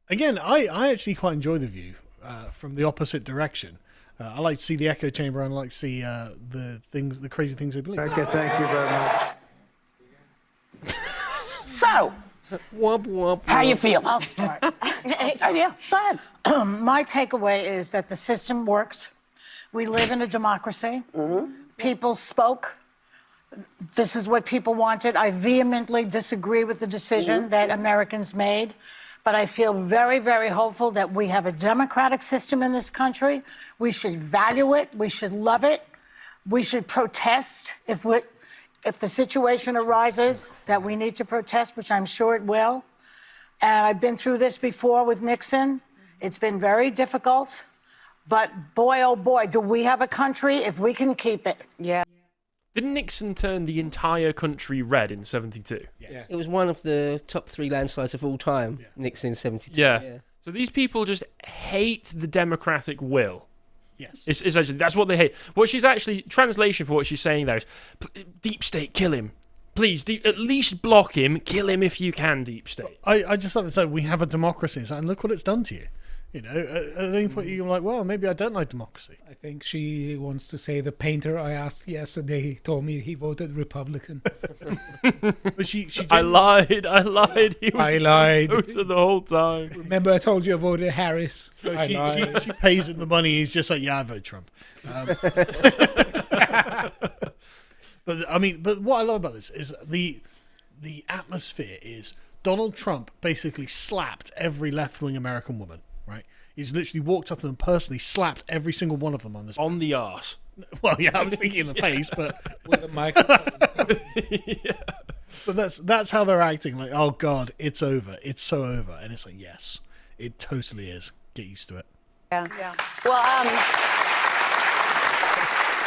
Again, I actually quite enjoy the view from the opposite direction. I like to see the echo chamber, and I like to see the crazy things they believe. Okay, thank you very much. So, how you feel? I'll start. Yeah, go ahead. My takeaway is that the system works. We live in a democracy. People spoke. This is what people wanted. I vehemently disagree with the decision that Americans made, but I feel very, very hopeful that we have a democratic system in this country. We should value it. We should love it. We should protest if the situation arises that we need to protest, which I'm sure it will. And I've been through this before with Nixon. It's been very difficult, but boy, oh boy, do we have a country if we can keep it. Yeah. Didn't Nixon turn the entire country red in 72? Yeah. It was one of the top 3 landslides of all time, Nixon in 72. Yeah. So these people just hate the democratic will. Yes. It's actually, that's what they hate. What she's actually, translation for what she's saying there is, deep state, kill him. Please, at least block him. Kill him if you can, deep state. I just like to say, we have a democracy, and look what it's done to you. You know, at any point you're like, well, maybe I don't like democracy. I think she wants to say the painter I asked yesterday told me he voted Republican. But she I lied. He was I lied. voter the whole time. Remember I told you I voted Harris? I lied. She pays him the money. He's just like, yeah, I vote Trump. But what I love about this is the atmosphere is Donald Trump basically slapped every left-wing American woman, right? He's literally walked up to them personally, slapped every single one of them on this. On the arse. Well, yeah, I was thinking in the face, but with a microphone. But that's how they're acting. Like, oh God, it's over. It's so over. And it's like, yes, it totally is. Get used to it. Yeah. Well,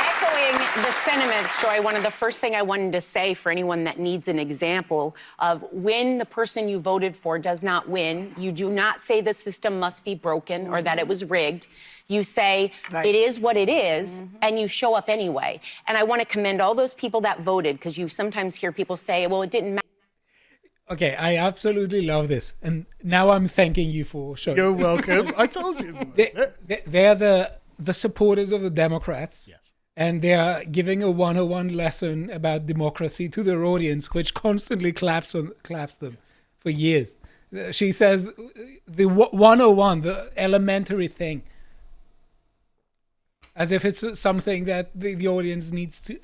echoing the sentiments, Joy, one of the first thing I wanted to say for anyone that needs an example of when the person you voted for does not win, you do not say the system must be broken or that it was rigged. You say it is what it is, and you show up anyway. And I want to commend all those people that voted, because you sometimes hear people say, well, it didn't matter. Okay, I absolutely love this. And now I'm thanking you for showing. You're welcome. I told you. They're the supporters of the Democrats. Yes. And they are giving a 101 lesson about democracy to their audience, which constantly claps them for years. She says the 101, the elementary thing, as if it's something that the audience needs to,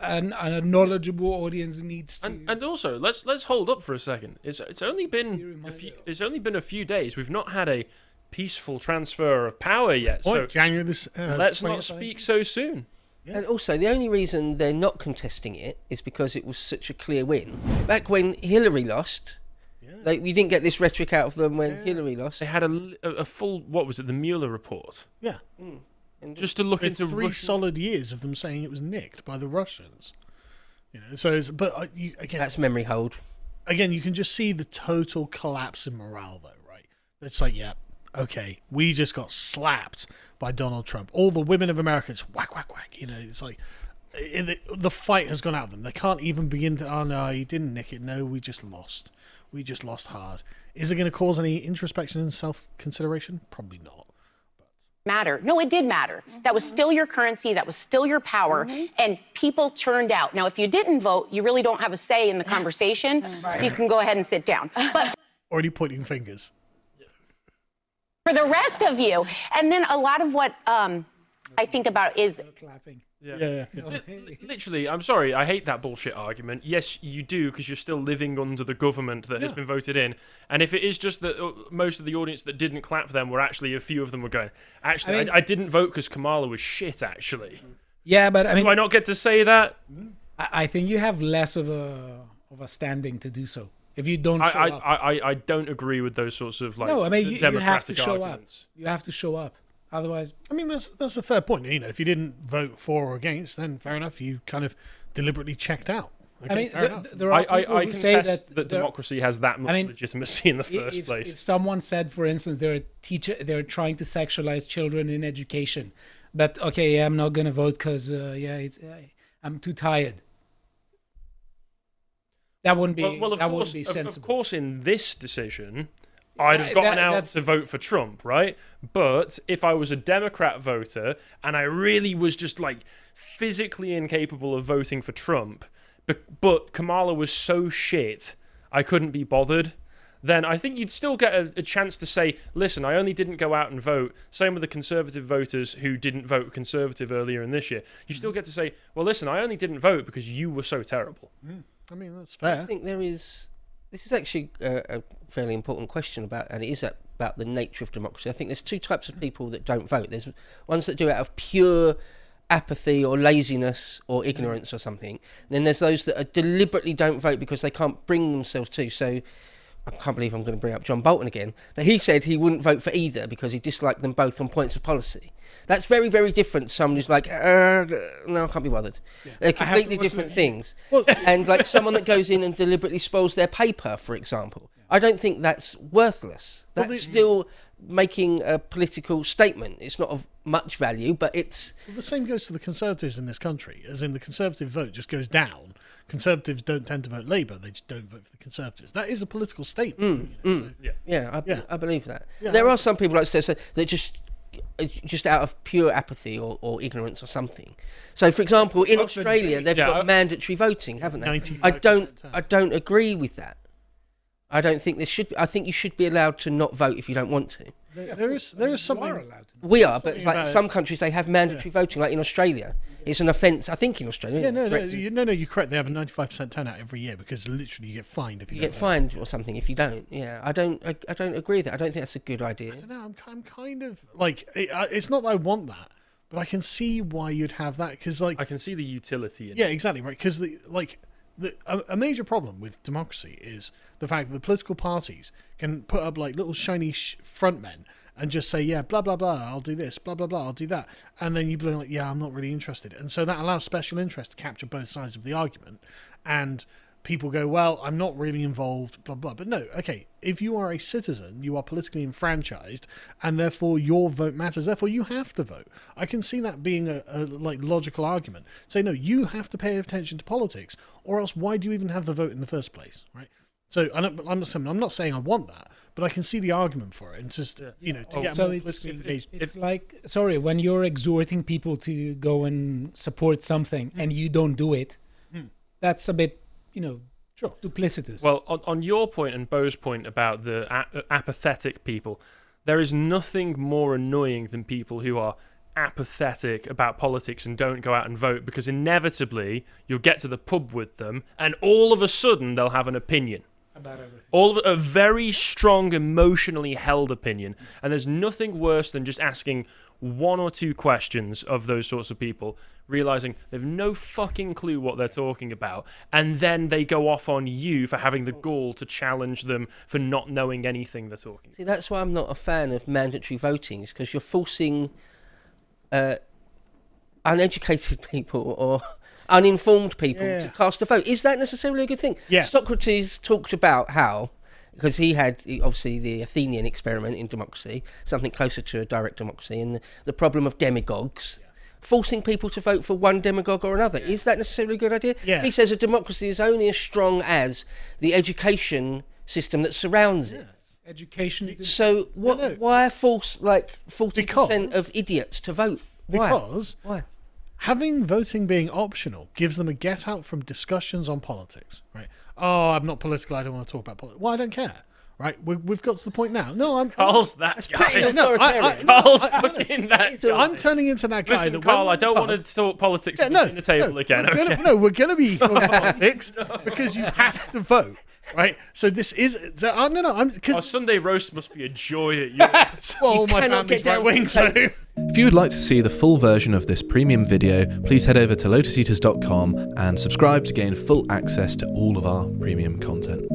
a knowledgeable audience needs to. And also, let's hold up for a second. It's only been a few days. We've not had a peaceful transfer of power yet. So January this. Let's not speak so soon. Yeah. And also, the only reason they're not contesting it is because it was such a clear win. Back when Hillary lost, we didn't get this rhetoric out of them when Hillary lost. They had a full, what was it, the Mueller report? Yeah. And just to look into 3 solid years of them saying it was nicked by the Russians. You know, so again, that's memory hold. Again, you can just see the total collapse in morale, though, right? It's like, yeah, okay, we just got slapped by Donald Trump. All the women of America, it's whack, whack, whack. You know, it's like the fight has gone out of them. They can't even begin to, oh no, he didn't nick it. No, we just lost. We just lost hard. Is it going to cause any introspection and self-consideration? Probably not. Matter. No, it did matter. That was still your currency. That was still your power. And people turned out. Now, if you didn't vote, you really don't have a say in the conversation. So you can go ahead and sit down. But already pointing fingers. For the rest of you, and then a lot of what I think about is clapping. Yeah. Literally, I'm sorry, I hate that bullshit argument. Yes, you do, because you're still living under the government that has been voted in. And if it is just that most of the audience that didn't clap them were actually a few of them were going, actually, I didn't vote because Kamala was shit, actually. Yeah, but I mean, do I not get to say that? I think you have less of a standing to do so. If you don't show up. I don't agree with those sorts of no, I mean, you have to show arguments. up. You have to show up. Otherwise, I mean, that's a fair point. You know, if you didn't vote for or against, then fair enough. You kind of deliberately checked out. Okay, I mean, fair enough. there are people I who say that democracy has that much legitimacy in the first place. If someone said, for instance, they're trying to sexualize children in education, but okay, I'm not gonna vote because I'm too tired. That wouldn't be sensible. Of course, in this decision, I'd have gotten out that's- to vote for Trump, right? But if I was a Democrat voter and I really was just like physically incapable of voting for Trump, but Kamala was so shit I couldn't be bothered, then I think you'd still get a chance to say, listen, I only didn't go out and vote. Same with the Conservative voters who didn't vote Conservative earlier in this year. You still get to say, well, listen, I only didn't vote because you were so terrible. I mean, that's fair. I think this is actually a fairly important question and it is about the nature of democracy. I think there's two types of people that don't vote. There's ones that do it out of pure apathy or laziness or ignorance or something. And then there's those that deliberately don't vote because they can't bring themselves to. So I can't believe I'm going to bring up John Bolton again, but he said he wouldn't vote for either because he disliked them both on points of policy. That's very, very different to someone who's like, no, I can't be bothered. They're completely different things. And like someone that goes in and deliberately spoils their paper, for example. I don't think that's worthless. That's still making a political statement. It's not of much value, but it's... Well, the same goes for the Conservatives in this country, as in the Conservative vote just goes down. Conservatives don't tend to vote Labour, they just don't vote for the Conservatives. That is a political statement. I believe that. Yeah, There are some people like that just out of pure apathy or ignorance or something. So, for example, in Australia, they've got mandatory voting, haven't they? 95% I don't agree with that. I don't think there should be. I think you should be allowed to not vote if you don't want to. There is something... You are allowed to. We are, but Something it's like about- some countries they have mandatory voting, like in Australia. It's an offence, I think, in Australia. Yeah, no, correct? you're correct. They have a 95% turnout every year because literally you get fined if you You don't get vote. fined or something if you don't. Yeah, I don't agree with that. I don't think that's a good idea. I don't know. I'm kind of like it's not that I want that, but I can see why you'd have that because like I can see the utility in yeah, it. exactly right. Because a major problem with democracy is the fact that the political parties can put up like little shiny front men and just say, yeah, blah, blah, blah, I'll do this, blah, blah, blah, I'll do that. And then you'd be like, yeah, I'm not really interested. And so that allows special interest to capture both sides of the argument. And people go, well, I'm not really involved, blah, blah. But no, okay, if you are a citizen, you are politically enfranchised, and therefore your vote matters. Therefore, you have to vote. I can see that being a like logical argument. Say, no, you have to pay attention to politics, or else why do you even have the vote in the first place, right? So I'm not saying I want that, but I can see the argument for it. And just to get So more it's politically engaged. it's like, sorry, when you're exhorting people to go and support something and you don't do it, that's a bit, Sure. duplicitous. Well, on your point and Bo's point about the apathetic people, there is nothing more annoying than people who are apathetic about politics and don't go out and vote, because inevitably you'll get to the pub with them and all of a sudden they'll have an opinion. About everything. All of a very strong, emotionally held opinion. And there's nothing worse than just asking one or two questions of those sorts of people, realizing they've no fucking clue what they're talking about, and then they go off on you for having the gall to challenge them for not knowing anything they're talking about. See, that's why I'm not a fan of mandatory voting, is because you're forcing uneducated people or uninformed people to cast a vote. Is that necessarily a good thing? Yeah. Socrates talked about how, because he had obviously the Athenian experiment in democracy, something closer to a direct democracy, and the problem of demagogues. Forcing people to vote for one demagogue or another. Is that necessarily a good idea? Yeah. He says a democracy is only as strong as the education system that surrounds it. Education is So no. why force like 40% Because- of idiots to vote? Why? Because Why? having voting being optional gives them a get out from discussions on politics, right? Oh, I'm not political, I don't want to talk about politics. Well, I don't care, right? We've got to the point now. No, I'm Carl's that That's guy. pretty no, authoritarian. Carl's fucking that It's a- guy. I'm turning into that guy Listen, that Carl, when I don't we're want to talk politics Yeah, at no, the table again. Okay. we're gonna be talking politics because you have to vote, right? So this is no, I'm Our because Sunday roast must be a joy at yours. well, my cannot family's get down right wing, from the so. If you would like to see the full version of this premium video, please head over to lotuseaters.com and subscribe to gain full access to all of our premium content.